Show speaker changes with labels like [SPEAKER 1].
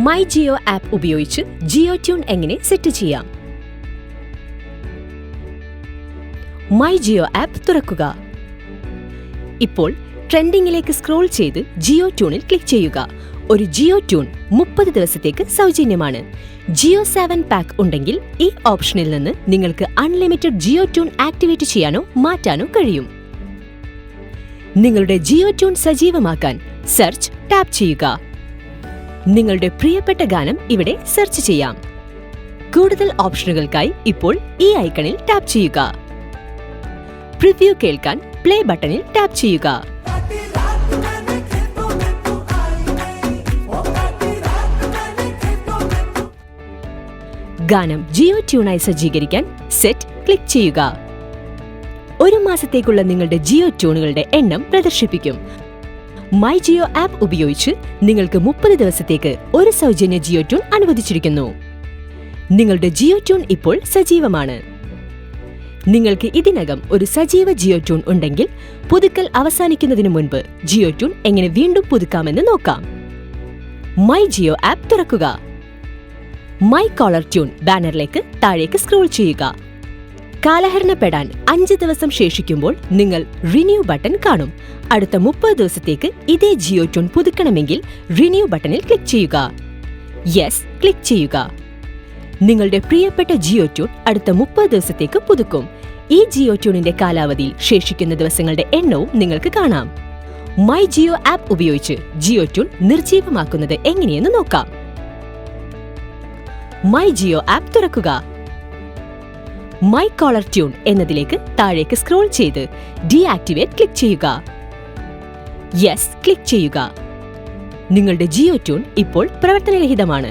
[SPEAKER 1] My Jio app ഉപയോഗിച്ച് Jio tune എങ്ങനെ set ചെയ്യാം? മൈ ജിയോ ആപ്പ് തുറക്കുക. ഇപ്പോൾ ട്രെൻഡിങ്ങിലേക്ക് സ്ക്രോൾ ചെയ്ത് ജിയോ ട്യൂണിൽ ക്ലിക്ക് ചെയ്യുക. ഒരു ജിയോ ട്യൂൺ 30 ദിവസത്തേക്ക് സൗജന്യമാണ്. ജിയോ 7 പാക്ക് ഉണ്ടെങ്കിൽ ഈ ഓപ്ഷനിൽ നിന്ന് നിങ്ങൾക്ക് അൺലിമിറ്റഡ് ജിയോ ട്യൂൺ ആക്ടിവേറ്റ് ചെയ്യാനോ മാറ്റാനോ കഴിയും. നിങ്ങളുടെ ജിയോ ട്യൂൺ സജീവമാക്കാൻ സെർച്ച് ടാപ്പ് ചെയ്യുക. നിങ്ങളുടെ പ്രിയപ്പെട്ട ഗാനം ഇവിടെ സെർച്ച് ചെയ്യാം. കൂടുതൽ ഓപ്ഷനുകൾക്കായി ഇപ്പോൾ ഈ ഐക്കണിൽ ടാപ്പ് ചെയ്യുക. പ്രിവ്യൂ കേൾക്കാൻ പ്ലേ ബട്ടണിൽ ടാപ്പ് ചെയ്യുക. ഗാനം ജിയോ ട്യൂണായി സജ്ജീകരിക്കാൻ സെറ്റ് ക്ലിക്ക് ചെയ്യുക. ഒരു മാസത്തേക്കുള്ള നിങ്ങളുടെ ജിയോ ട്യൂണുകളുടെ എണ്ണം പ്രദർശിപ്പിക്കും. മൈ ജിയോ ആപ്പ് ഉപയോഗിച്ച് നിങ്ങൾക്ക് 30 ദിവസത്തേക്ക് ഒരു സൗജന്യ ജിയോ ട്യൂൺ അനുവദിച്ചിരിക്കുന്നു. നിങ്ങളുടെ ജിയോ ട്യൂൺ ഇപ്പോൾ സജീവമാണ്. നിങ്ങൾക്ക് ഇതിനകം ഒരു സജീവ ജിയോ ട്യൂൺ ഉണ്ടെങ്കിൽ പുതുക്കൽ അവസാനിക്കുന്നതിന് മുൻപ് ജിയോ ട്യൂൺ എങ്ങനെ വീണ്ടും പുതുക്കാമെന്ന് നോക്കാം. മൈ ജിയോ ആപ്പ് തുറക്കുക. മൈ കോളർ ട്യൂൺ ബാനറിലേക്ക് താഴേക്ക് സ്ക്രോൾ ചെയ്യുക. കാലഹരണപ്പെടാൻ 5 ദിവസം ശേഷിക്കുമ്പോൾ നിങ്ങൾ റിന്യൂ ബട്ടൺ കാണും. അടുത്ത 30 ദിവസത്തേക്ക് ഇതേ ജിയോ ട്യൂൺ പുതുക്കണമെങ്കിൽ റിന്യൂ ബട്ടണിൽ ക്ലിക്ക് ചെയ്യുക. യെസ് ക്ലിക്ക് ചെയ്യുക. നിങ്ങളുടെ പ്രിയപ്പെട്ട ജിയോ ട്യൂൺ അടുത്ത 30 ദിവസത്തേക്ക് പുതുക്കും. ഈ ജിയോ ട്യൂണിന്റെ കാലാവധിയിൽ ശേഷിക്കുന്ന ദിവസങ്ങളുടെ എണ്ണവും നിങ്ങൾക്ക് കാണാം. മൈ ജിയോ ആപ്പ് ഉപയോഗിച്ച് ജിയോ ട്യൂൺ നിർജ്ജീവമാക്കുന്നത് എങ്ങനെയെന്ന് നോക്കാം. മൈ ജിയോ ആപ്പ് തുറക്കുക. മൈ കോളർ ട്യൂൺ എന്നതിലേക്ക് താഴേക്ക് സ്ക്രോൾ ചെയ്ത് ഡീആക്ടിവേറ്റ് ക്ലിക്ക് ചെയ്യുക. യെസ് ക്ലിക്ക് ചെയ്യുക. നിങ്ങളുടെ ജിയോ ട്യൂൺ ഇപ്പോൾ പ്രവർത്തനരഹിതമാണ്.